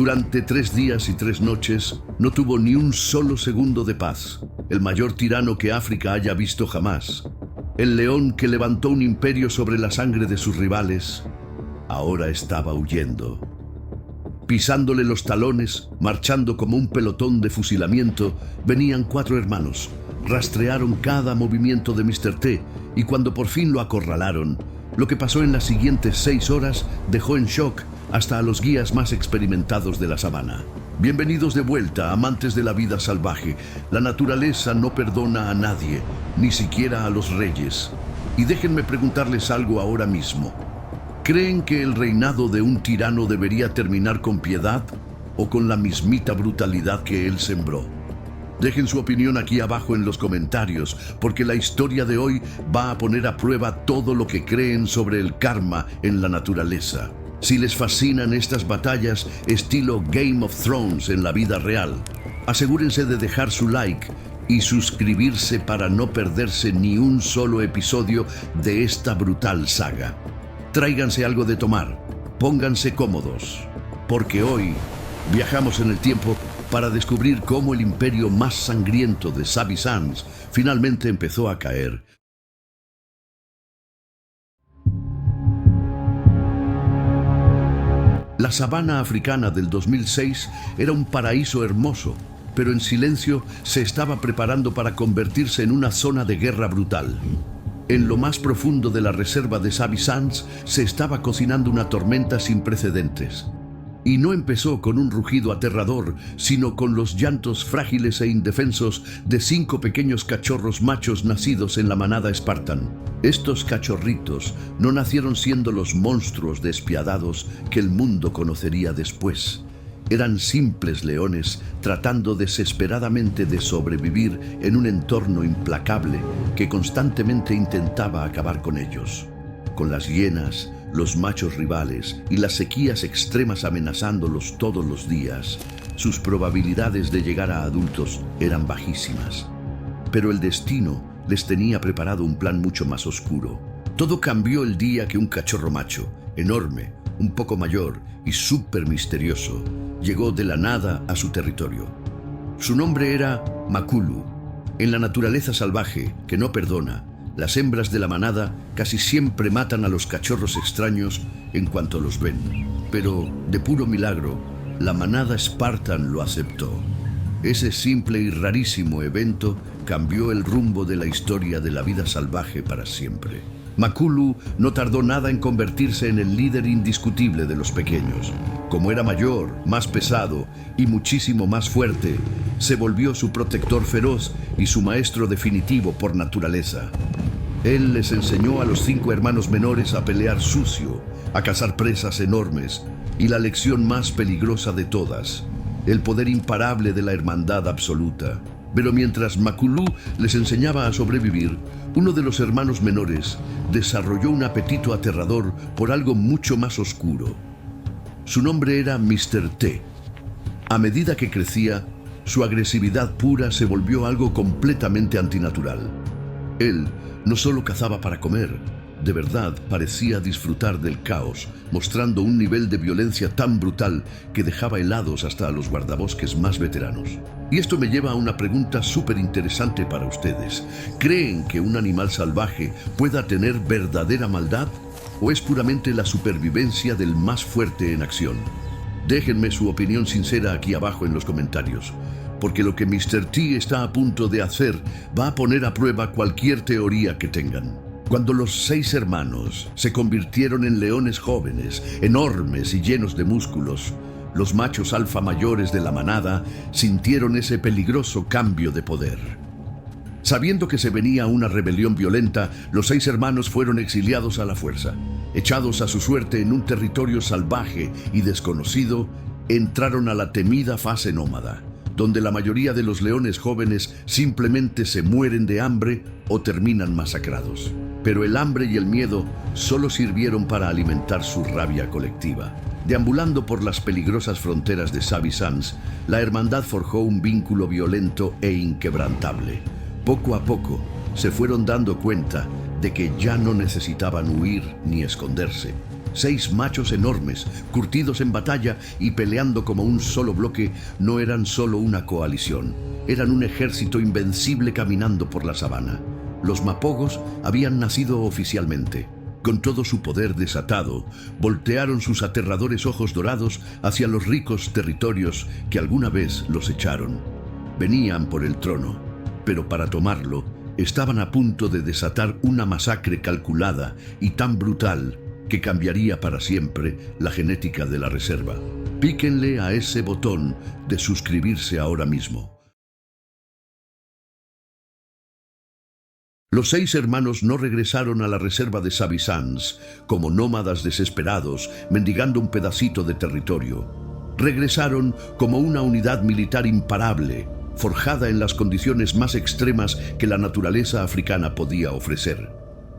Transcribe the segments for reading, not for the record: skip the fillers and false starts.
Durante 3 días y 3 noches no tuvo ni un solo segundo de paz. El mayor tirano que África haya visto jamás. El león que levantó un imperio sobre la sangre de sus rivales, ahora estaba huyendo. Pisándole los talones, marchando como un pelotón de fusilamiento, venían 4 hermanos. Rastrearon cada movimiento de Mr. T y cuando por fin lo acorralaron, lo que pasó en las siguientes 6 horas dejó en shock hasta a los guías más experimentados de la sabana. Bienvenidos de vuelta, amantes de la vida salvaje. La naturaleza no perdona a nadie, ni siquiera a los reyes. Y déjenme preguntarles algo ahora mismo. ¿Creen que el reinado de un tirano debería terminar con piedad o con la mismita brutalidad que él sembró? Dejen su opinión aquí abajo en los comentarios, porque la historia de hoy va a poner a prueba todo lo que creen sobre el karma en la naturaleza. Si les fascinan estas batallas estilo Game of Thrones en la vida real, asegúrense de dejar su like y suscribirse para no perderse ni un solo episodio de esta brutal saga. Tráiganse algo de tomar, pónganse cómodos, porque hoy viajamos en el tiempo para descubrir cómo el imperio más sangriento de Savvy Sands finalmente empezó a caer. La sabana africana del 2006 era un paraíso hermoso, pero en silencio se estaba preparando para convertirse en una zona de guerra brutal. En lo más profundo de la reserva de Savvy Sands se estaba cocinando una tormenta sin precedentes. Y no empezó con un rugido aterrador, sino con los llantos frágiles e indefensos de 5 pequeños cachorros machos nacidos en la manada Spartan. Estos cachorritos no nacieron siendo los monstruos despiadados que el mundo conocería después. Eran simples leones tratando desesperadamente de sobrevivir en un entorno implacable que constantemente intentaba acabar con ellos. Con las hienas, los machos rivales y las sequías extremas amenazándolos todos los días, sus probabilidades de llegar a adultos eran bajísimas. Pero el destino les tenía preparado un plan mucho más oscuro. Todo cambió el día que un cachorro macho, enorme, un poco mayor y súper misterioso, llegó de la nada a su territorio. Su nombre era Makulu. En la naturaleza salvaje, que no perdona, las hembras de la manada casi siempre matan a los cachorros extraños en cuanto los ven. Pero, de puro milagro, la manada Spartan lo aceptó. Ese simple y rarísimo evento cambió el rumbo de la historia de la vida salvaje para siempre. Makulu no tardó nada en convertirse en el líder indiscutible de los pequeños. Como era mayor, más pesado y muchísimo más fuerte, se volvió su protector feroz y su maestro definitivo por naturaleza. Él les enseñó a los 5 hermanos menores a pelear sucio, a cazar presas enormes y la lección más peligrosa de todas, el poder imparable de la hermandad absoluta. Pero mientras Makulu les enseñaba a sobrevivir, uno de los hermanos menores desarrolló un apetito aterrador por algo mucho más oscuro. Su nombre era Mr. T. A medida que crecía, su agresividad pura se volvió algo completamente antinatural. Él no solo cazaba para comer, de verdad parecía disfrutar del caos, mostrando un nivel de violencia tan brutal que dejaba helados hasta a los guardabosques más veteranos. Y esto me lleva a una pregunta súper interesante para ustedes. ¿Creen que un animal salvaje pueda tener verdadera maldad? ¿O es puramente la supervivencia del más fuerte en acción? Déjenme su opinión sincera aquí abajo en los comentarios, porque lo que Mr. T está a punto de hacer va a poner a prueba cualquier teoría que tengan. Cuando los 6 hermanos se convirtieron en leones jóvenes, enormes y llenos de músculos, los machos alfa mayores de la manada sintieron ese peligroso cambio de poder. Sabiendo que se venía una rebelión violenta, los 6 hermanos fueron exiliados a la fuerza. Echados a su suerte en un territorio salvaje y desconocido, entraron a la temida fase nómada, donde la mayoría de los leones jóvenes simplemente se mueren de hambre o terminan masacrados. Pero el hambre y el miedo solo sirvieron para alimentar su rabia colectiva. Deambulando por las peligrosas fronteras de Savvy Sands, la hermandad forjó un vínculo violento e inquebrantable. Poco a poco, se fueron dando cuenta de que ya no necesitaban huir ni esconderse. 6 machos enormes, curtidos en batalla y peleando como un solo bloque, no eran solo una coalición, eran un ejército invencible caminando por la sabana. Los mapogos habían nacido oficialmente. Con todo su poder desatado, voltearon sus aterradores ojos dorados hacia los ricos territorios que alguna vez los echaron. Venían por el trono, pero para tomarlo, estaban a punto de desatar una masacre calculada y tan brutal que cambiaría para siempre la genética de la reserva. Píquenle a ese botón de suscribirse ahora mismo. Los 6 hermanos no regresaron a la reserva de Savisans como nómadas desesperados mendigando un pedacito de territorio. Regresaron como una unidad militar imparable, forjada en las condiciones más extremas que la naturaleza africana podía ofrecer.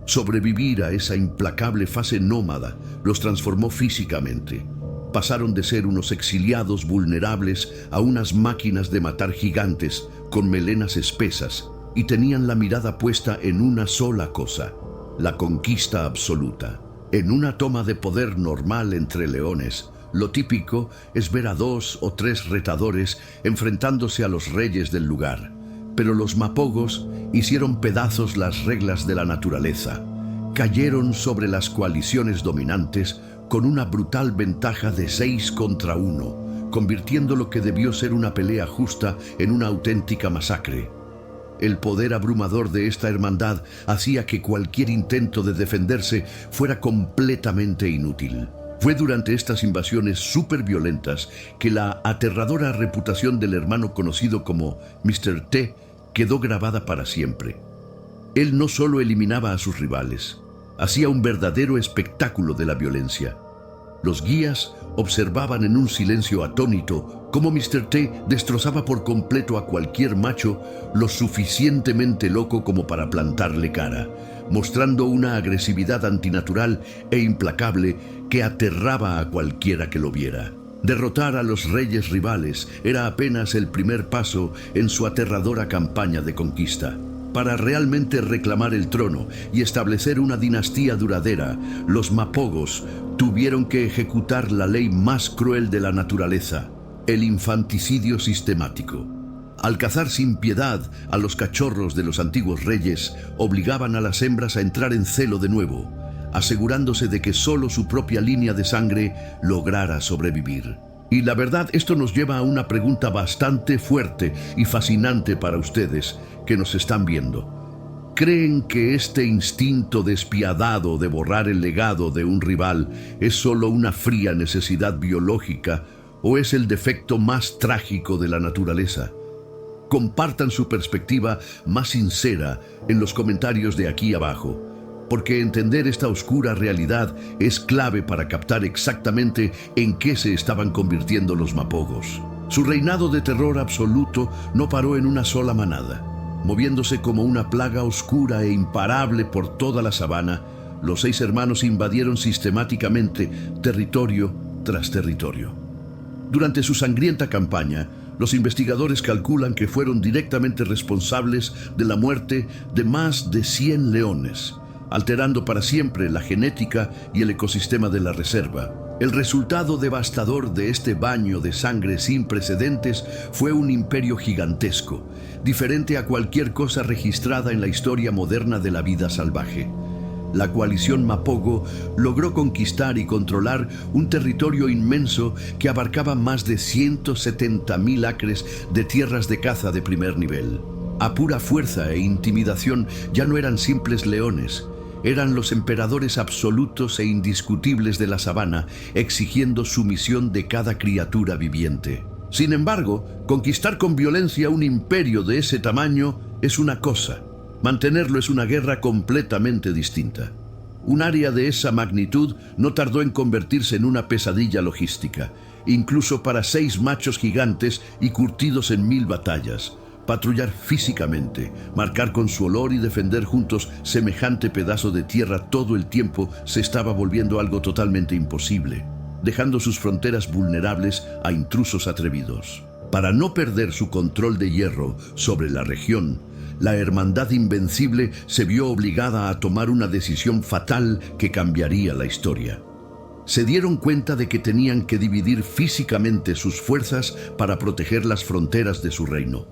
Sobrevivir a esa implacable fase nómada los transformó físicamente. Pasaron de ser unos exiliados vulnerables a unas máquinas de matar gigantes con melenas espesas, y tenían la mirada puesta en una sola cosa: la conquista absoluta. En una toma de poder normal entre leones, lo típico es ver a 2 o 3 retadores enfrentándose a los reyes del lugar. Pero los mapogos hicieron pedazos las reglas de la naturaleza. Cayeron sobre las coaliciones dominantes con una brutal ventaja de 6 contra 1, convirtiendo lo que debió ser una pelea justa en una auténtica masacre. El poder abrumador de esta hermandad hacía que cualquier intento de defenderse fuera completamente inútil. Fue durante estas invasiones superviolentas que la aterradora reputación del hermano conocido como Mr. T quedó grabada para siempre. Él no solo eliminaba a sus rivales, hacía un verdadero espectáculo de la violencia. Los guías observaban en un silencio atónito cómo Mr. T destrozaba por completo a cualquier macho lo suficientemente loco como para plantarle cara, mostrando una agresividad antinatural e implacable que aterraba a cualquiera que lo viera. Derrotar a los reyes rivales era apenas el primer paso en su aterradora campaña de conquista. Para realmente reclamar el trono y establecer una dinastía duradera, los mapogos tuvieron que ejecutar la ley más cruel de la naturaleza: el infanticidio sistemático. Al cazar sin piedad a los cachorros de los antiguos reyes, obligaban a las hembras a entrar en celo de nuevo, asegurándose de que solo su propia línea de sangre lograra sobrevivir. Y la verdad, esto nos lleva a una pregunta bastante fuerte y fascinante para ustedes que nos están viendo. ¿Creen que este instinto despiadado de borrar el legado de un rival es solo una fría necesidad biológica o es el defecto más trágico de la naturaleza? Compartan su perspectiva más sincera en los comentarios de aquí abajo, porque entender esta oscura realidad es clave para captar exactamente en qué se estaban convirtiendo los mapogos. Su reinado de terror absoluto no paró en una sola manada. Moviéndose como una plaga oscura e imparable por toda la sabana, los 6 hermanos invadieron sistemáticamente territorio tras territorio. Durante su sangrienta campaña, los investigadores calculan que fueron directamente responsables de la muerte de más de 100 leones, alterando para siempre la genética y el ecosistema de la reserva. El resultado devastador de este baño de sangre sin precedentes fue un imperio gigantesco, diferente a cualquier cosa registrada en la historia moderna de la vida salvaje. La coalición Mapogo logró conquistar y controlar un territorio inmenso que abarcaba más de 170.000 acres de tierras de caza de primer nivel. A pura fuerza e intimidación ya no eran simples leones, eran los emperadores absolutos e indiscutibles de la sabana, exigiendo sumisión de cada criatura viviente. Sin embargo, conquistar con violencia un imperio de ese tamaño es una cosa. Mantenerlo es una guerra completamente distinta. Un área de esa magnitud no tardó en convertirse en una pesadilla logística, incluso para 6 machos gigantes y curtidos en 1000 batallas. Patrullar físicamente, marcar con su olor y defender juntos semejante pedazo de tierra todo el tiempo se estaba volviendo algo totalmente imposible, dejando sus fronteras vulnerables a intrusos atrevidos. Para no perder su control de hierro sobre la región, la Hermandad Invencible se vio obligada a tomar una decisión fatal que cambiaría la historia. Se dieron cuenta de que tenían que dividir físicamente sus fuerzas para proteger las fronteras de su reino.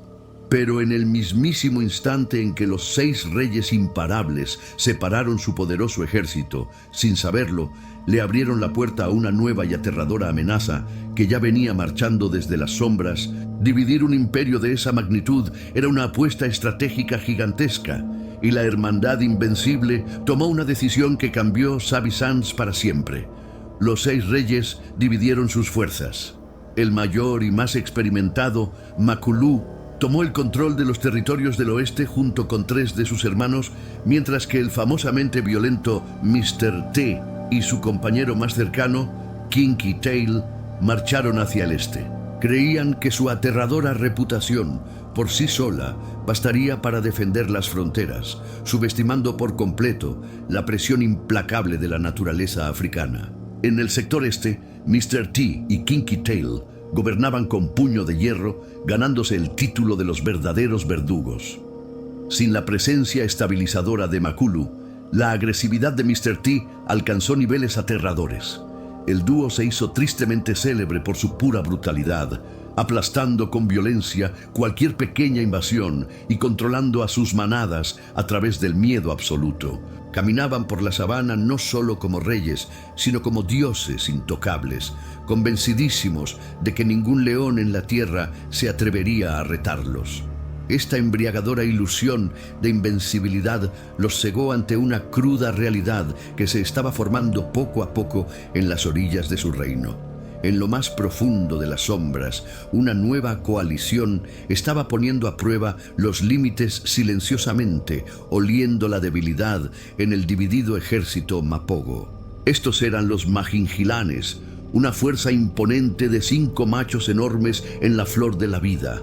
Pero en el mismísimo instante en que los 6 reyes imparables separaron su poderoso ejército, sin saberlo, le abrieron la puerta a una nueva y aterradora amenaza que ya venía marchando desde las sombras. Dividir un imperio de esa magnitud era una apuesta estratégica gigantesca, y la Hermandad Invencible tomó una decisión que cambió Zavi Sans para siempre. Los 6 reyes dividieron sus fuerzas. El mayor y más experimentado, Makulu, tomó el control de los territorios del oeste junto con 3 de sus hermanos, mientras que el famosamente violento Mr. T y su compañero más cercano, Kinky Tail, marcharon hacia el este. Creían que su aterradora reputación, por sí sola, bastaría para defender las fronteras, subestimando por completo la presión implacable de la naturaleza africana. En el sector este, Mr. T y Kinky Tail gobernaban con puño de hierro, ganándose el título de los verdaderos verdugos. Sin la presencia estabilizadora de Makulu, la agresividad de Mr. T alcanzó niveles aterradores. El dúo se hizo tristemente célebre por su pura brutalidad, aplastando con violencia cualquier pequeña invasión y controlando a sus manadas a través del miedo absoluto. Caminaban por la sabana no solo como reyes, sino como dioses intocables, convencidísimos de que ningún león en la tierra se atrevería a retarlos. Esta embriagadora ilusión de invencibilidad los cegó ante una cruda realidad que se estaba formando poco a poco en las orillas de su reino. En lo más profundo de las sombras, una nueva coalición estaba poniendo a prueba los límites silenciosamente, oliendo la debilidad en el dividido ejército Mapogo. Estos eran los Mahingilanes, una fuerza imponente de 5 machos enormes en la flor de la vida.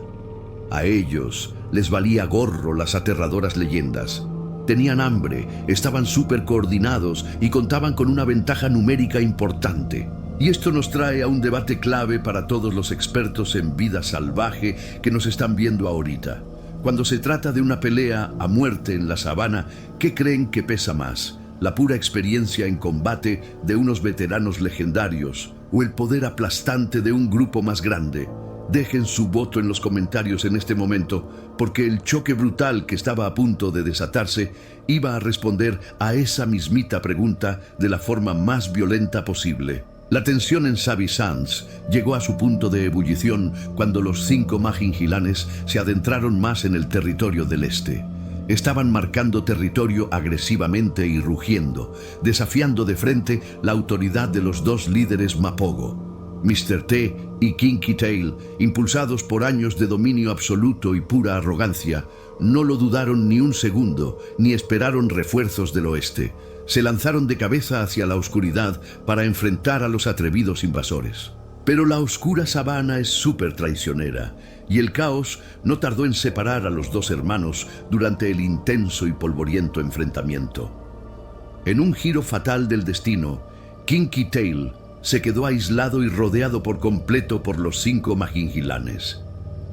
A ellos les valía gorro las aterradoras leyendas. Tenían hambre, estaban súper coordinados y contaban con una ventaja numérica importante. Y esto nos trae a un debate clave para todos los expertos en vida salvaje que nos están viendo ahorita. Cuando se trata de una pelea a muerte en la sabana, ¿qué creen que pesa más? ¿La pura experiencia en combate de unos veteranos legendarios o el poder aplastante de un grupo más grande? Dejen su voto en los comentarios en este momento, porque el choque brutal que estaba a punto de desatarse iba a responder a esa mismita pregunta de la forma más violenta posible. La tensión en Zavi Sans llegó a su punto de ebullición cuando los 5 Mahingilanes se adentraron más en el territorio del este. Estaban marcando territorio agresivamente y rugiendo, desafiando de frente la autoridad de los 2 líderes Mapogo. Mr. T y Kinky Tail, impulsados por años de dominio absoluto y pura arrogancia, no lo dudaron ni un segundo, ni esperaron refuerzos del oeste. Se lanzaron de cabeza hacia la oscuridad para enfrentar a los atrevidos invasores. Pero la oscura sabana es súper traicionera, y el caos no tardó en separar a los 2 hermanos durante el intenso y polvoriento enfrentamiento. En un giro fatal del destino, Kinky Tail se quedó aislado y rodeado por completo por los 5 Mahingilanes.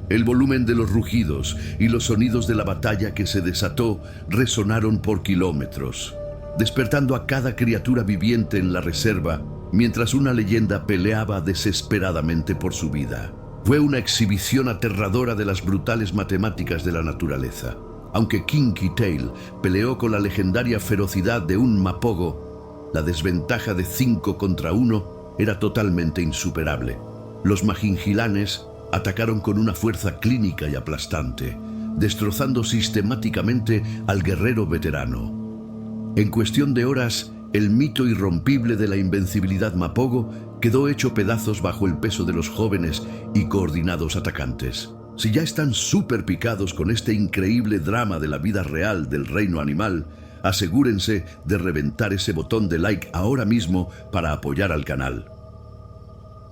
El volumen de los rugidos y los sonidos de la batalla que se desató resonaron por kilómetros, despertando a cada criatura viviente en la reserva, mientras una leyenda peleaba desesperadamente por su vida. Fue una exhibición aterradora de las brutales matemáticas de la naturaleza. Aunque Kinky Tail peleó con la legendaria ferocidad de un Mapogo, la desventaja de 5 contra 1 era totalmente insuperable. Los Mahingilanes atacaron con una fuerza clínica y aplastante, destrozando sistemáticamente al guerrero veterano. En cuestión de horas, el mito irrompible de la invencibilidad Mapogo quedó hecho pedazos bajo el peso de los jóvenes y coordinados atacantes. Si ya están súper picados con este increíble drama de la vida real del reino animal, asegúrense de reventar ese botón de like ahora mismo para apoyar al canal.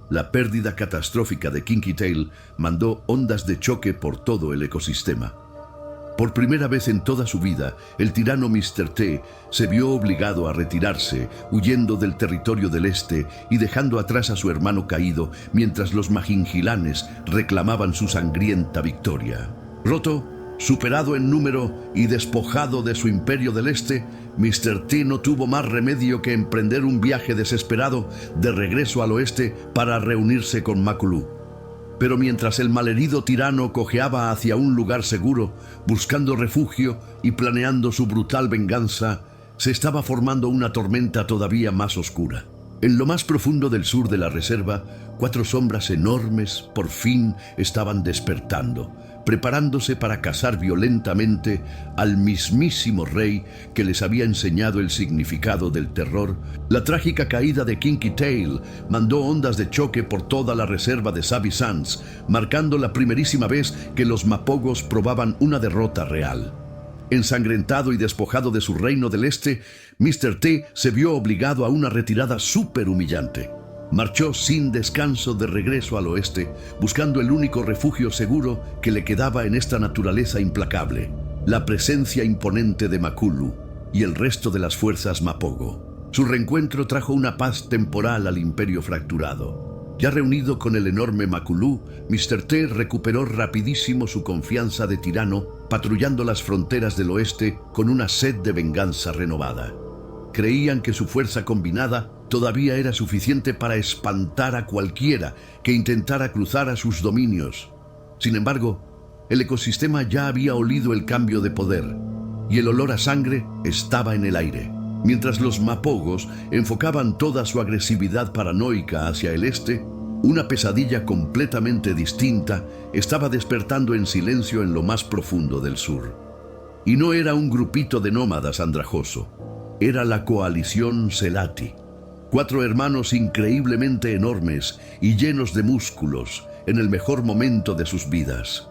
La pérdida catastrófica de Kinky Tail mandó ondas de choque por todo el ecosistema. Por primera vez en toda su vida, el tirano Mr. T se vio obligado a retirarse, huyendo del territorio del este y dejando atrás a su hermano caído, mientras los Mahingilanes reclamaban su sangrienta victoria. Roto, superado en número y despojado de su imperio del este, Mr. T no tuvo más remedio que emprender un viaje desesperado de regreso al oeste para reunirse con Makulu. Pero mientras el malherido tirano cojeaba hacia un lugar seguro, buscando refugio y planeando su brutal venganza, se estaba formando una tormenta todavía más oscura. En lo más profundo del sur de la reserva, 4 sombras enormes por fin estaban despertando, preparándose para cazar violentamente al mismísimo rey que les había enseñado el significado del terror. La trágica caída de Kinky Tail mandó ondas de choque por toda la reserva de Sabi Sands, marcando la primerísima vez que los mapogos probaban una derrota real. Ensangrentado y despojado de su reino del este, Mr. T se vio obligado a una retirada súper humillante. Marchó sin descanso de regreso al oeste, buscando el único refugio seguro que le quedaba en esta naturaleza implacable, la presencia imponente de Makulu y el resto de las fuerzas Mapogo. Su reencuentro trajo una paz temporal al imperio fracturado. Ya reunido con el enorme Makulu, Mr. T recuperó rapidísimo su confianza de tirano, patrullando las fronteras del oeste con una sed de venganza renovada. Creían que su fuerza combinada todavía era suficiente para espantar a cualquiera que intentara cruzar a sus dominios. Sin embargo, el ecosistema ya había olido el cambio de poder, y el olor a sangre estaba en el aire. Mientras los mapogos enfocaban toda su agresividad paranoica hacia el este, una pesadilla completamente distinta estaba despertando en silencio en lo más profundo del sur. Y no era un grupito de nómadas andrajoso, era la coalición Selati. 4 hermanos increíblemente enormes y llenos de músculos en el mejor momento de sus vidas.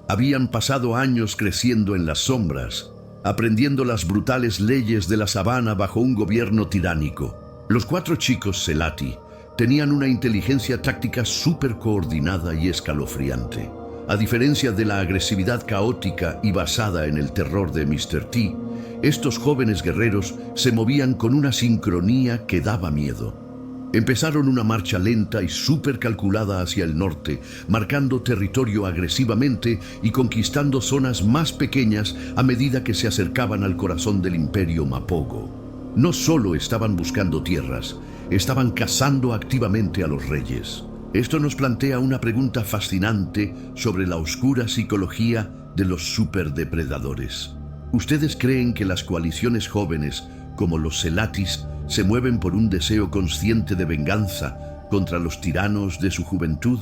Habían pasado años creciendo en las sombras, aprendiendo las brutales leyes de la sabana bajo un gobierno tiránico. Los 4 chicos Selati tenían una inteligencia táctica súper coordinada y escalofriante. A diferencia de la agresividad caótica y basada en el terror de Mr. T, estos jóvenes guerreros se movían con una sincronía que daba miedo. Empezaron una marcha lenta y súper calculada hacia el norte, marcando territorio agresivamente y conquistando zonas más pequeñas a medida que se acercaban al corazón del imperio Mapogo. No solo estaban buscando tierras, estaban cazando activamente a los reyes. Esto nos plantea una pregunta fascinante sobre la oscura psicología de los superdepredadores. ¿Ustedes creen que las coaliciones jóvenes, como los Selatis, se mueven por un deseo consciente de venganza contra los tiranos de su juventud?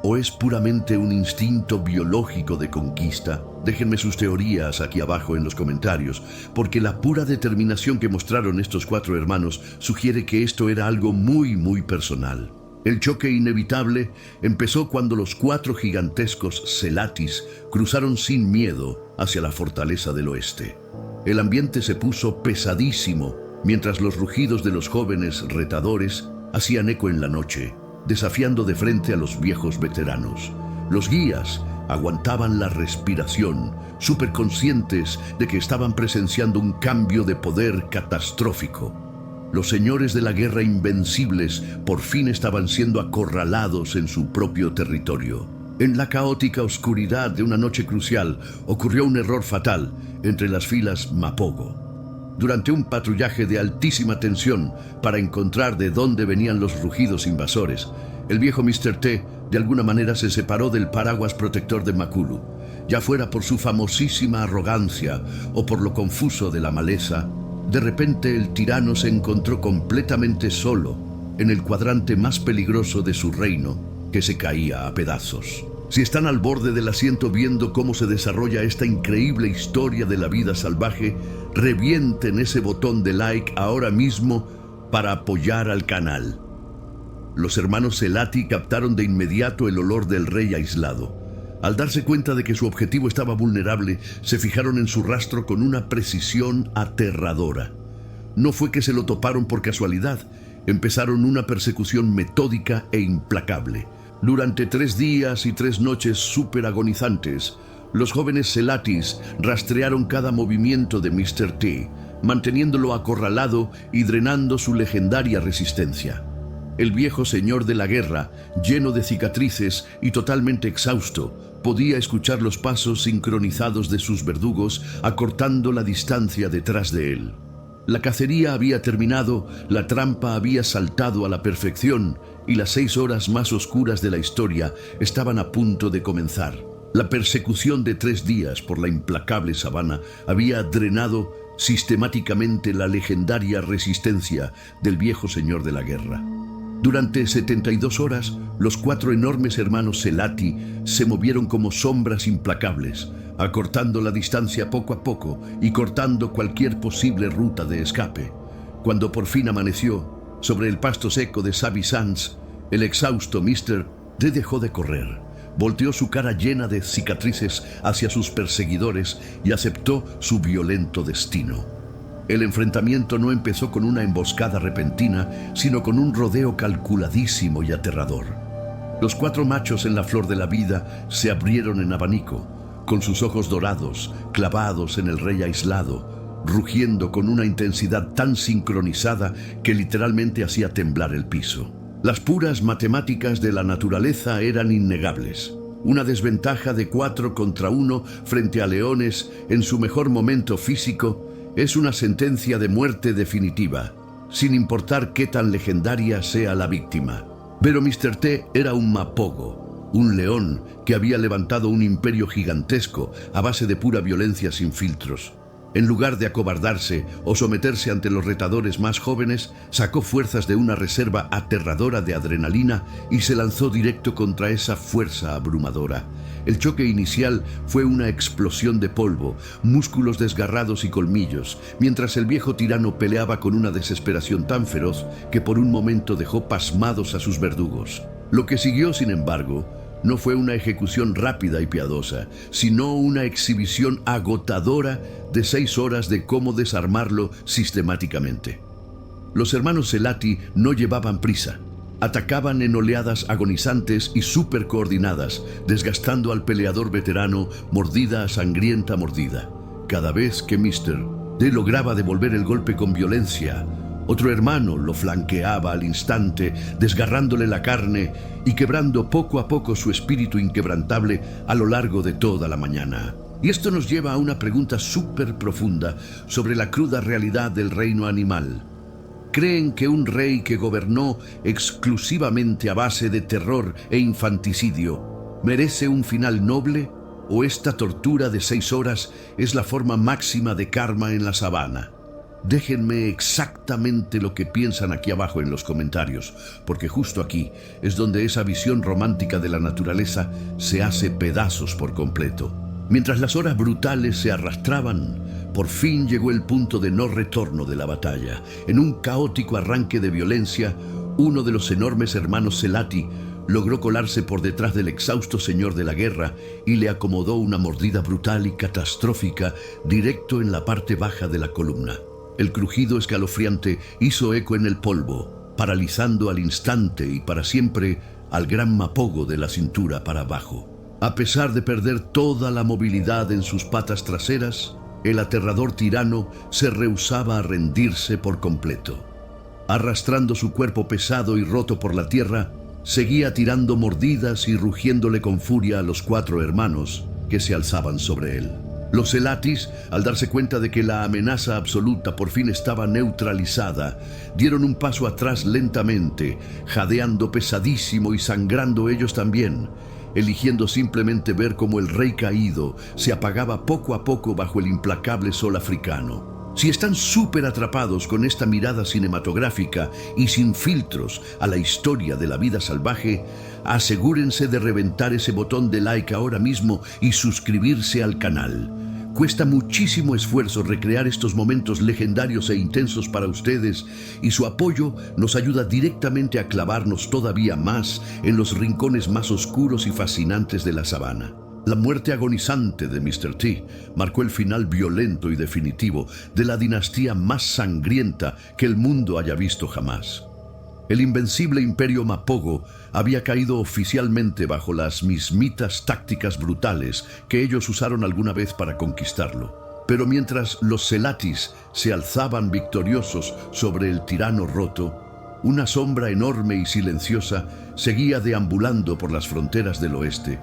¿O es puramente un instinto biológico de conquista? Déjenme sus teorías aquí abajo en los comentarios, porque la pura determinación que mostraron estos 4 hermanos sugiere que esto era algo muy personal. El choque inevitable empezó cuando los 4 gigantescos Selatis cruzaron sin miedo hacia la fortaleza del oeste. El ambiente se puso pesadísimo mientras los rugidos de los jóvenes retadores hacían eco en la noche, desafiando de frente a los viejos veteranos. Los guías aguantaban la respiración, súper conscientes de que estaban presenciando un cambio de poder catastrófico. Los señores de la guerra invencibles por fin estaban siendo acorralados en su propio territorio. En la caótica oscuridad de una noche crucial ocurrió un error fatal entre las filas Mapogo. Durante un patrullaje de altísima tensión para encontrar de dónde venían los rugidos invasores, el viejo Mr. T de alguna manera se separó del paraguas protector de Makulu. Ya fuera por su famosísima arrogancia o por lo confuso de la maleza, de repente el tirano se encontró completamente solo en el cuadrante más peligroso de su reino, que se caía a pedazos. Si están al borde del asiento viendo cómo se desarrolla esta increíble historia de la vida salvaje, revienten ese botón de like ahora mismo para apoyar al canal. Los hermanos Selati captaron de inmediato el olor del rey aislado. Al darse cuenta de que su objetivo estaba vulnerable, se fijaron en su rastro con una precisión aterradora. No fue que se lo toparon por casualidad, empezaron una persecución metódica e implacable. Durante 3 días y 3 noches súper agonizantes, los jóvenes Selatis rastrearon cada movimiento de Mr. T, manteniéndolo acorralado y drenando su legendaria resistencia. El viejo señor de la guerra, lleno de cicatrices y totalmente exhausto, podía escuchar los pasos sincronizados de sus verdugos acortando la distancia detrás de él. La cacería había terminado, la trampa había saltado a la perfección y las 6 horas más oscuras de la historia estaban a punto de comenzar. La persecución de 3 días por la implacable sabana había drenado sistemáticamente la legendaria resistencia del viejo señor de la guerra. Durante 72 horas, los 4 enormes hermanos Selati se movieron como sombras implacables, acortando la distancia poco a poco y cortando cualquier posible ruta de escape. Cuando por fin amaneció, sobre el pasto seco de Savy Sands, el exhausto Mr. D dejó de correr, volteó su cara llena de cicatrices hacia sus perseguidores y aceptó su violento destino. El enfrentamiento no empezó con una emboscada repentina, sino con un rodeo calculadísimo y aterrador. Los 4 machos en la flor de la vida se abrieron en abanico, con sus ojos dorados, clavados en el rey aislado, rugiendo con una intensidad tan sincronizada que literalmente hacía temblar el piso. Las puras matemáticas de la naturaleza eran innegables. Una desventaja de 4 contra 1 frente a leones en su mejor momento físico es una sentencia de muerte definitiva, sin importar qué tan legendaria sea la víctima. Pero Mr. T era un mapogo, un león que había levantado un imperio gigantesco a base de pura violencia sin filtros. En lugar de acobardarse o someterse ante los retadores más jóvenes, sacó fuerzas de una reserva aterradora de adrenalina y se lanzó directo contra esa fuerza abrumadora. El choque inicial fue una explosión de polvo, músculos desgarrados y colmillos, mientras el viejo tirano peleaba con una desesperación tan feroz que por un momento dejó pasmados a sus verdugos. Lo que siguió, sin embargo, no fue una ejecución rápida y piadosa, sino una exhibición agotadora de 6 horas de cómo desarmarlo sistemáticamente. Los hermanos Selati no llevaban prisa. Atacaban en oleadas agonizantes y súper coordinadas, desgastando al peleador veterano mordida a sangrienta mordida. Cada vez que Mr. D lograba devolver el golpe con violencia, otro hermano lo flanqueaba al instante, desgarrándole la carne y quebrando poco a poco su espíritu inquebrantable a lo largo de toda la mañana. Y esto nos lleva a una pregunta súper profunda sobre la cruda realidad del reino animal. ¿Creen que un rey que gobernó exclusivamente a base de terror e infanticidio merece un final noble? ¿O esta tortura de 6 horas es la forma máxima de karma en la sabana? Déjenme exactamente lo que piensan aquí abajo en los comentarios, porque justo aquí es donde esa visión romántica de la naturaleza se hace pedazos por completo. Mientras las horas brutales se arrastraban, por fin llegó el punto de no retorno de la batalla. En un caótico arranque de violencia, uno de los enormes hermanos Selati logró colarse por detrás del exhausto señor de la guerra y le acomodó una mordida brutal y catastrófica directo en la parte baja de la columna. El crujido escalofriante hizo eco en el polvo, paralizando al instante y para siempre al gran mapogo de la cintura para abajo. A pesar de perder toda la movilidad en sus patas traseras, el aterrador tirano se rehusaba a rendirse por completo. Arrastrando su cuerpo pesado y roto por la tierra, seguía tirando mordidas y rugiéndole con furia a los 4 hermanos que se alzaban sobre él. Los Selatis, al darse cuenta de que la amenaza absoluta por fin estaba neutralizada, dieron un paso atrás lentamente, jadeando pesadísimo y sangrando ellos también, eligiendo simplemente ver cómo el rey caído se apagaba poco a poco bajo el implacable sol africano. Si están súper atrapados con esta mirada cinematográfica y sin filtros a la historia de la vida salvaje, asegúrense de reventar ese botón de like ahora mismo y suscribirse al canal. Cuesta muchísimo esfuerzo recrear estos momentos legendarios e intensos para ustedes y su apoyo nos ayuda directamente a clavarnos todavía más en los rincones más oscuros y fascinantes de la sabana. La muerte agonizante de Mr. T marcó el final violento y definitivo de la dinastía más sangrienta que el mundo haya visto jamás. El invencible imperio Mapogo había caído oficialmente bajo las mismitas tácticas brutales que ellos usaron alguna vez para conquistarlo. Pero mientras los Selatis se alzaban victoriosos sobre el tirano roto, una sombra enorme y silenciosa seguía deambulando por las fronteras del oeste.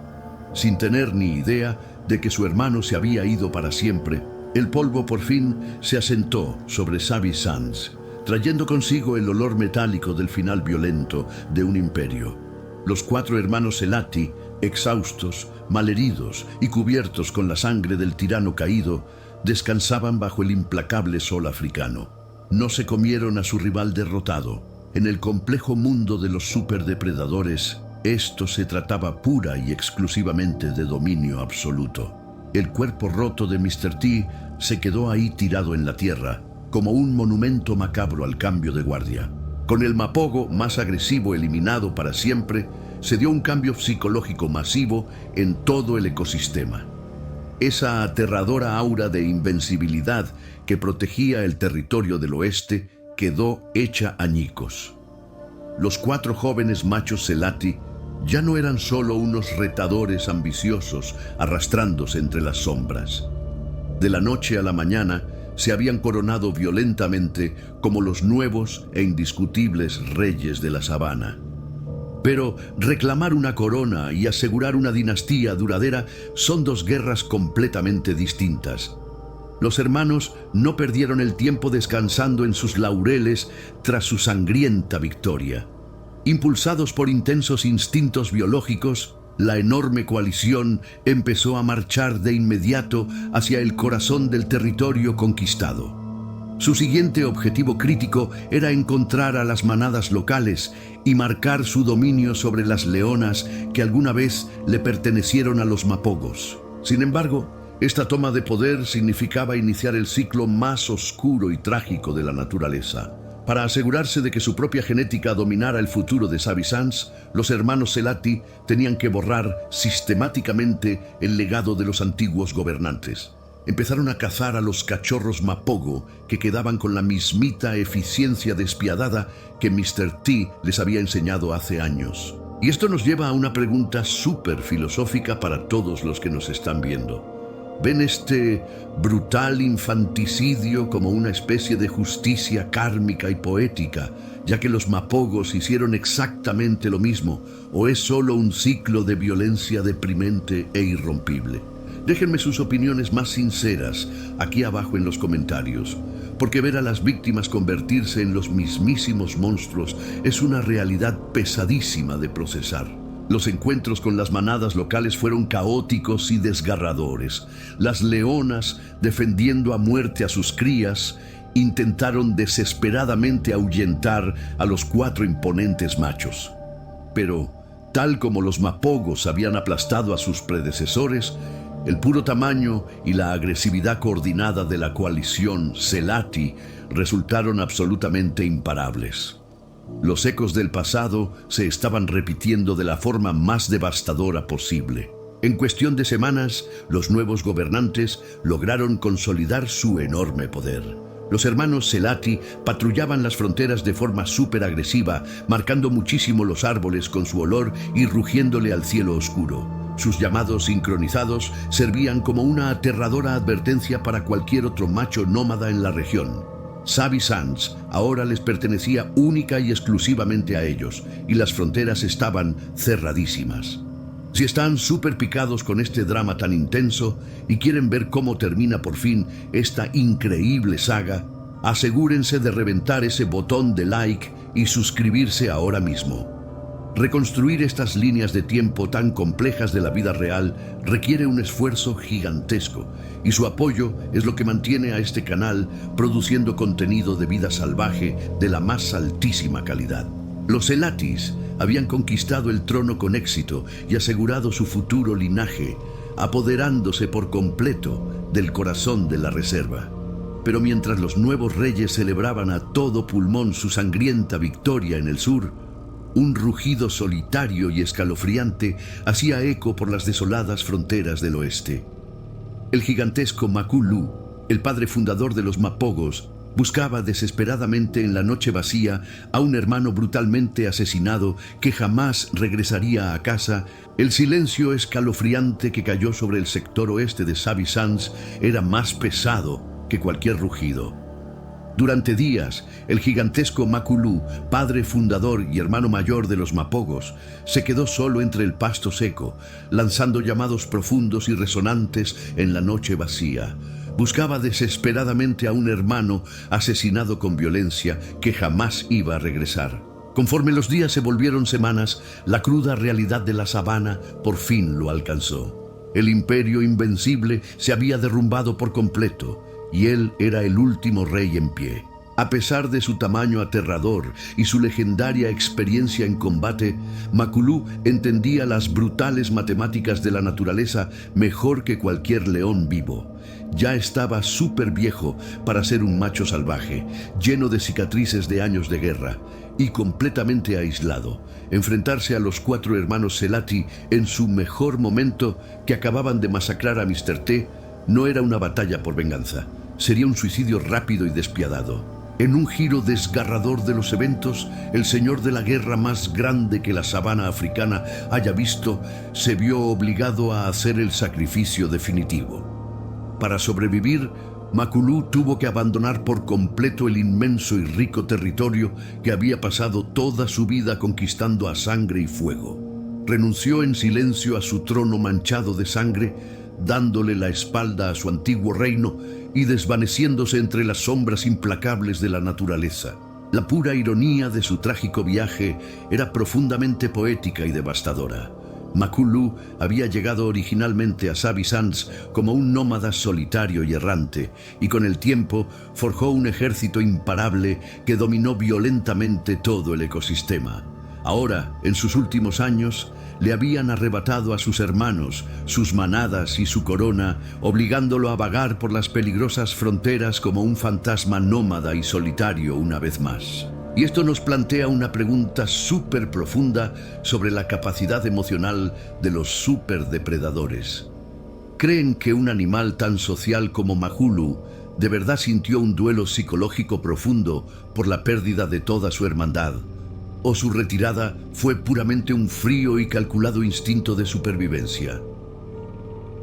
Sin tener ni idea de que su hermano se había ido para siempre, El polvo por fin se asentó sobre Savi Sands, trayendo consigo el olor metálico del final violento de un imperio. Los 4 hermanos Selati, exhaustos, malheridos y cubiertos con la sangre del tirano caído, descansaban bajo el implacable sol africano. No se comieron a su rival derrotado. En el complejo mundo de los superdepredadores, esto se trataba pura y exclusivamente de dominio absoluto. El cuerpo roto de Mr. T se quedó ahí tirado en la tierra, como un monumento macabro al cambio de guardia. Con el mapogo más agresivo eliminado para siempre, se dio un cambio psicológico masivo en todo el ecosistema. Esa aterradora aura de invencibilidad que protegía el territorio del oeste quedó hecha añicos. Los 4 jóvenes machos Selati ya no eran solo unos retadores ambiciosos arrastrándose entre las sombras. De la noche a la mañana se habían coronado violentamente como los nuevos e indiscutibles reyes de la sabana. Pero reclamar una corona y asegurar una dinastía duradera son 2 guerras completamente distintas. Los hermanos no perdieron el tiempo descansando en sus laureles tras su sangrienta victoria. Impulsados por intensos instintos biológicos, la enorme coalición empezó a marchar de inmediato hacia el corazón del territorio conquistado. Su siguiente objetivo crítico era encontrar a las manadas locales y marcar su dominio sobre las leonas que alguna vez le pertenecieron a los mapogos. Sin embargo, esta toma de poder significaba iniciar el ciclo más oscuro y trágico de la naturaleza. Para asegurarse de que su propia genética dominara el futuro de Savi Sands, los hermanos Selati tenían que borrar sistemáticamente el legado de los antiguos gobernantes. Empezaron a cazar a los cachorros mapogo que quedaban con la mismita eficiencia despiadada que Mr. T les había enseñado hace años. Y esto nos lleva a una pregunta súper filosófica para todos los que nos están viendo. ¿Ven este brutal infanticidio como una especie de justicia kármica y poética, ya que los mapogos hicieron exactamente lo mismo, o es solo un ciclo de violencia deprimente e irrompible? Déjenme sus opiniones más sinceras aquí abajo en los comentarios, porque ver a las víctimas convertirse en los mismísimos monstruos es una realidad pesadísima de procesar. Los encuentros con las manadas locales fueron caóticos y desgarradores. Las leonas, defendiendo a muerte a sus crías, intentaron desesperadamente ahuyentar a los 4 imponentes machos. Pero, tal como los mapogos habían aplastado a sus predecesores, el puro tamaño y la agresividad coordinada de la coalición Selati resultaron absolutamente imparables. Los ecos del pasado se estaban repitiendo de la forma más devastadora posible. En cuestión de semanas, los nuevos gobernantes lograron consolidar su enorme poder. Los hermanos Selati patrullaban las fronteras de forma súper agresiva, marcando muchísimo los árboles con su olor y rugiéndole al cielo oscuro. Sus llamados sincronizados servían como una aterradora advertencia para cualquier otro macho nómada en la región. Savi Sands ahora les pertenecía única y exclusivamente a ellos, y las fronteras estaban cerradísimas. Si están súper picados con este drama tan intenso y quieren ver cómo termina por fin esta increíble saga, asegúrense de reventar ese botón de like y suscribirse ahora mismo. Reconstruir estas líneas de tiempo tan complejas de la vida real requiere un esfuerzo gigantesco, y su apoyo es lo que mantiene a este canal produciendo contenido de vida salvaje de la más altísima calidad. Los Selatis habían conquistado el trono con éxito y asegurado su futuro linaje, apoderándose por completo del corazón de la reserva. Pero mientras los nuevos reyes celebraban a todo pulmón su sangrienta victoria en el sur, un rugido solitario y escalofriante hacía eco por las desoladas fronteras del oeste. El gigantesco Makulu, el padre fundador de los mapogos, buscaba desesperadamente en la noche vacía a un hermano brutalmente asesinado que jamás regresaría a casa. El silencio escalofriante que cayó sobre el sector oeste de Savi Sands era más pesado que cualquier rugido. Durante días, el gigantesco Makulu, padre fundador y hermano mayor de los mapogos, se quedó solo entre el pasto seco, lanzando llamados profundos y resonantes en la noche vacía. Buscaba desesperadamente a un hermano asesinado con violencia que jamás iba a regresar. Conforme los días se volvieron semanas, la cruda realidad de la sabana por fin lo alcanzó. El imperio invencible se había derrumbado por completo y él era el último rey en pie. A pesar de su tamaño aterrador y su legendaria experiencia en combate, Makulu entendía las brutales matemáticas de la naturaleza mejor que cualquier león vivo. Ya estaba súper viejo para ser un macho salvaje, lleno de cicatrices de años de guerra y completamente aislado. Enfrentarse a los 4 hermanos Selati en su mejor momento, que acababan de masacrar a Mr. T, no era una batalla por venganza. Sería un suicidio rápido y despiadado. En un giro desgarrador de los eventos, el señor de la guerra más grande que la sabana africana haya visto se vio obligado a hacer el sacrificio definitivo. Para sobrevivir, Makulu tuvo que abandonar por completo el inmenso y rico territorio que había pasado toda su vida conquistando a sangre y fuego. Renunció en silencio a su trono manchado de sangre, dándole la espalda a su antiguo reino y desvaneciéndose entre las sombras implacables de la naturaleza. La pura ironía de su trágico viaje era profundamente poética y devastadora. Makulu había llegado originalmente a Sabi Sands como un nómada solitario y errante, y con el tiempo forjó un ejército imparable que dominó violentamente todo el ecosistema. Ahora, en sus últimos años, le habían arrebatado a sus hermanos, sus manadas y su corona, obligándolo a vagar por las peligrosas fronteras como un fantasma nómada y solitario una vez más. Y esto nos plantea una pregunta súper profunda sobre la capacidad emocional de los superdepredadores. ¿Creen que un animal tan social como Makulu de verdad sintió un duelo psicológico profundo por la pérdida de toda su hermandad? ¿O su retirada fue puramente un frío y calculado instinto de supervivencia?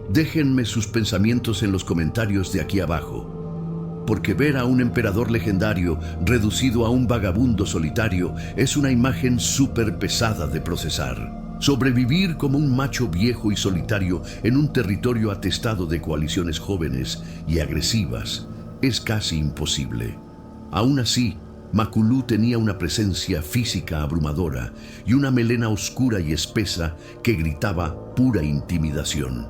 Déjenme sus pensamientos en los comentarios de aquí abajo, porque ver a un emperador legendario reducido a un vagabundo solitario es una imagen súper pesada de procesar. Sobrevivir como un macho viejo y solitario en un territorio atestado de coaliciones jóvenes y agresivas es casi imposible. Aún así, Makulu tenía una presencia física abrumadora y una melena oscura y espesa que gritaba pura intimidación.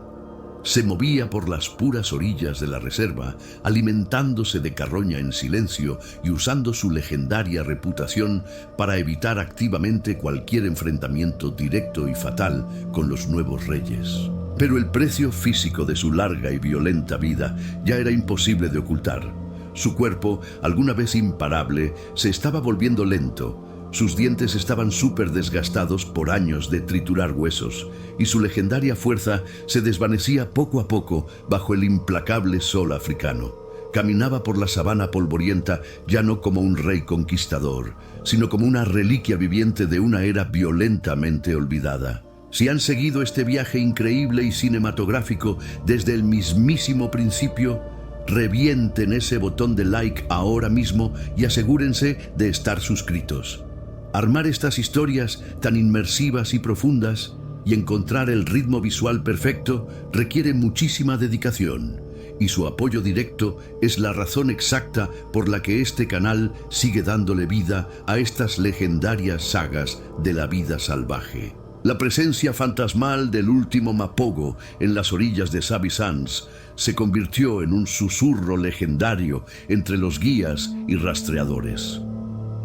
Se movía por las puras orillas de la reserva, alimentándose de carroña en silencio y usando su legendaria reputación para evitar activamente cualquier enfrentamiento directo y fatal con los nuevos reyes. Pero el precio físico de su larga y violenta vida ya era imposible de ocultar. Su cuerpo, alguna vez imparable, se estaba volviendo lento. Sus dientes estaban súper desgastados por años de triturar huesos, y su legendaria fuerza se desvanecía poco a poco bajo el implacable sol africano. Caminaba por la sabana polvorienta ya no como un rey conquistador, sino como una reliquia viviente de una era violentamente olvidada. Si han seguido este viaje increíble y cinematográfico desde el mismísimo principio, revienten ese botón de like ahora mismo y asegúrense de estar suscritos. Armar estas historias tan inmersivas y profundas y encontrar el ritmo visual perfecto requiere muchísima dedicación, y su apoyo directo es la razón exacta por la que este canal sigue dándole vida a estas legendarias sagas de la vida salvaje. La presencia fantasmal del último Mapogo en las orillas de Sabi Sands se convirtió en un susurro legendario entre los guías y rastreadores.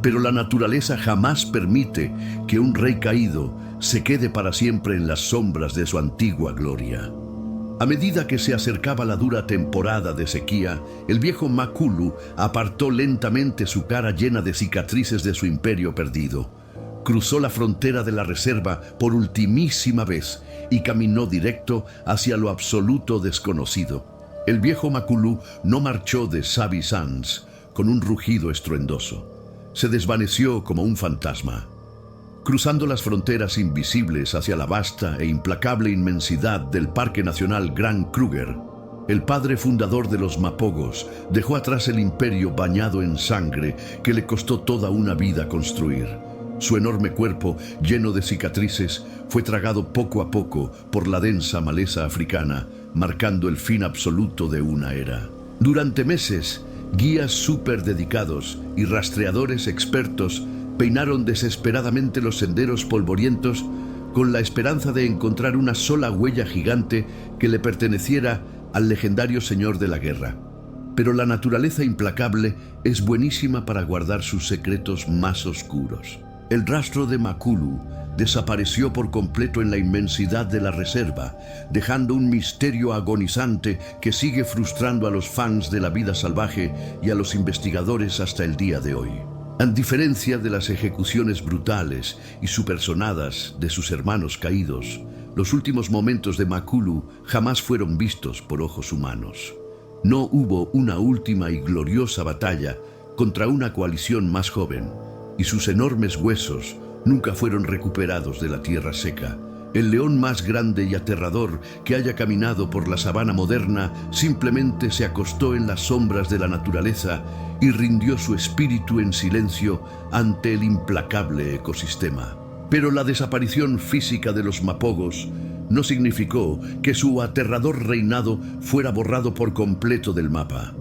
Pero la naturaleza jamás permite que un rey caído se quede para siempre en las sombras de su antigua gloria. A medida que se acercaba la dura temporada de sequía, el viejo Makulu apartó lentamente su cara llena de cicatrices de su imperio perdido. Cruzó la frontera de la reserva por ultimísima vez y caminó directo hacia lo absoluto desconocido. El viejo Makulu no marchó de Sabi Sands con un rugido estruendoso. Se desvaneció como un fantasma. Cruzando las fronteras invisibles hacia la vasta e implacable inmensidad del Parque Nacional Grand Kruger, el padre fundador de los Mapogos dejó atrás el imperio bañado en sangre que le costó toda una vida construir. Su enorme cuerpo, lleno de cicatrices, fue tragado poco a poco por la densa maleza africana, marcando el fin absoluto de una era. Durante meses, guías súper dedicados y rastreadores expertos peinaron desesperadamente los senderos polvorientos con la esperanza de encontrar una sola huella gigante que le perteneciera al legendario señor de la guerra. Pero la naturaleza implacable es buenísima para guardar sus secretos más oscuros. El rastro de Makulu desapareció por completo en la inmensidad de la reserva, dejando un misterio agonizante que sigue frustrando a los fans de la vida salvaje y a los investigadores hasta el día de hoy. A diferencia de las ejecuciones brutales y supersonadas de sus hermanos caídos, los últimos momentos de Makulu jamás fueron vistos por ojos humanos. No hubo una última y gloriosa batalla contra una coalición más joven, y sus enormes huesos nunca fueron recuperados de la tierra seca. El león más grande y aterrador que haya caminado por la sabana moderna simplemente se acostó en las sombras de la naturaleza y rindió su espíritu en silencio ante el implacable ecosistema. Pero la desaparición física de los mapogos no significó que su aterrador reinado fuera borrado por completo del mapa.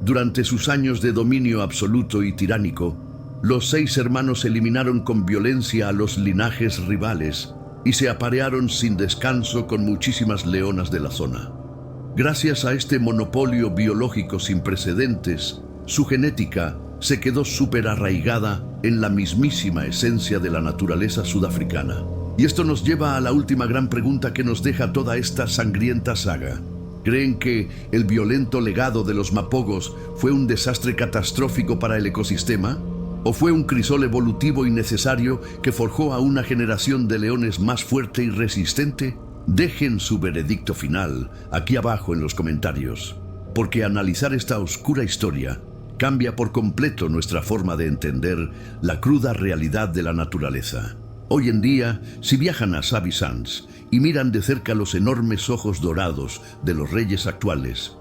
Durante sus años de dominio absoluto y tiránico, los 6 hermanos eliminaron con violencia a los linajes rivales y se aparearon sin descanso con muchísimas leonas de la zona. Gracias a este monopolio biológico sin precedentes, su genética se quedó súper arraigada en la mismísima esencia de la naturaleza sudafricana. Y esto nos lleva a la última gran pregunta que nos deja toda esta sangrienta saga. ¿Creen que el violento legado de los mapogos fue un desastre catastrófico para el ecosistema? ¿O fue un crisol evolutivo innecesario que forjó a una generación de leones más fuerte y resistente? Dejen su veredicto final aquí abajo en los comentarios, porque analizar esta oscura historia cambia por completo nuestra forma de entender la cruda realidad de la naturaleza. Hoy en día, si viajan a Sabi Sands y miran de cerca los enormes ojos dorados de los reyes actuales,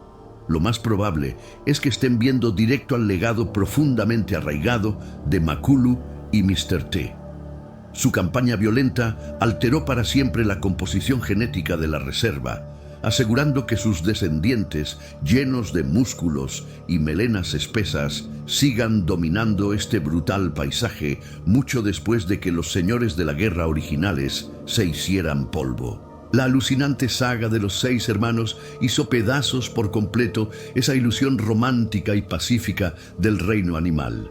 lo más probable es que estén viendo directo al legado profundamente arraigado de Makulu y Mr. T. Su campaña violenta alteró para siempre la composición genética de la reserva, asegurando que sus descendientes, llenos de músculos y melenas espesas, sigan dominando este brutal paisaje mucho después de que los señores de la guerra originales se hicieran polvo. La alucinante saga de los 6 hermanos hizo pedazos por completo esa ilusión romántica y pacífica del reino animal.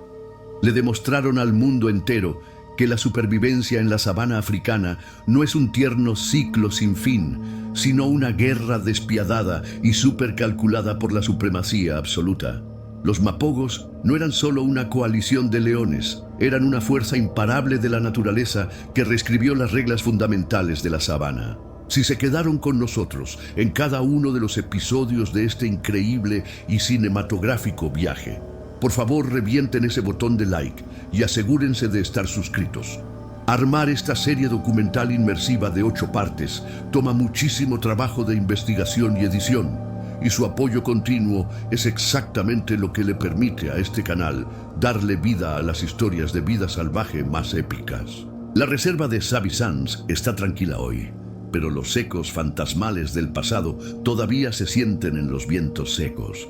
Le demostraron al mundo entero que la supervivencia en la sabana africana no es un tierno ciclo sin fin, sino una guerra despiadada y supercalculada por la supremacía absoluta. Los mapogos no eran solo una coalición de leones, eran una fuerza imparable de la naturaleza que reescribió las reglas fundamentales de la sabana. Si se quedaron con nosotros en cada uno de los episodios de este increíble y cinematográfico viaje, por favor revienten ese botón de like y asegúrense de estar suscritos. Armar esta serie documental inmersiva de 8 partes toma muchísimo trabajo de investigación y edición, y su apoyo continuo es exactamente lo que le permite a este canal darle vida a las historias de vida salvaje más épicas. La reserva de Sabi Sands está tranquila hoy, pero los ecos fantasmales del pasado todavía se sienten en los vientos secos.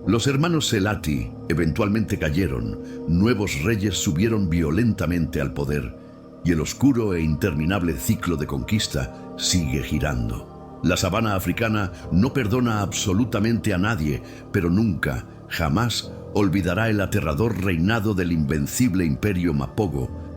Los hermanos Selati eventualmente cayeron, nuevos reyes subieron violentamente al poder, y el oscuro e interminable ciclo de conquista sigue girando. La sabana africana no perdona absolutamente a nadie, pero nunca, jamás, olvidará el aterrador reinado del invencible imperio Mapogo,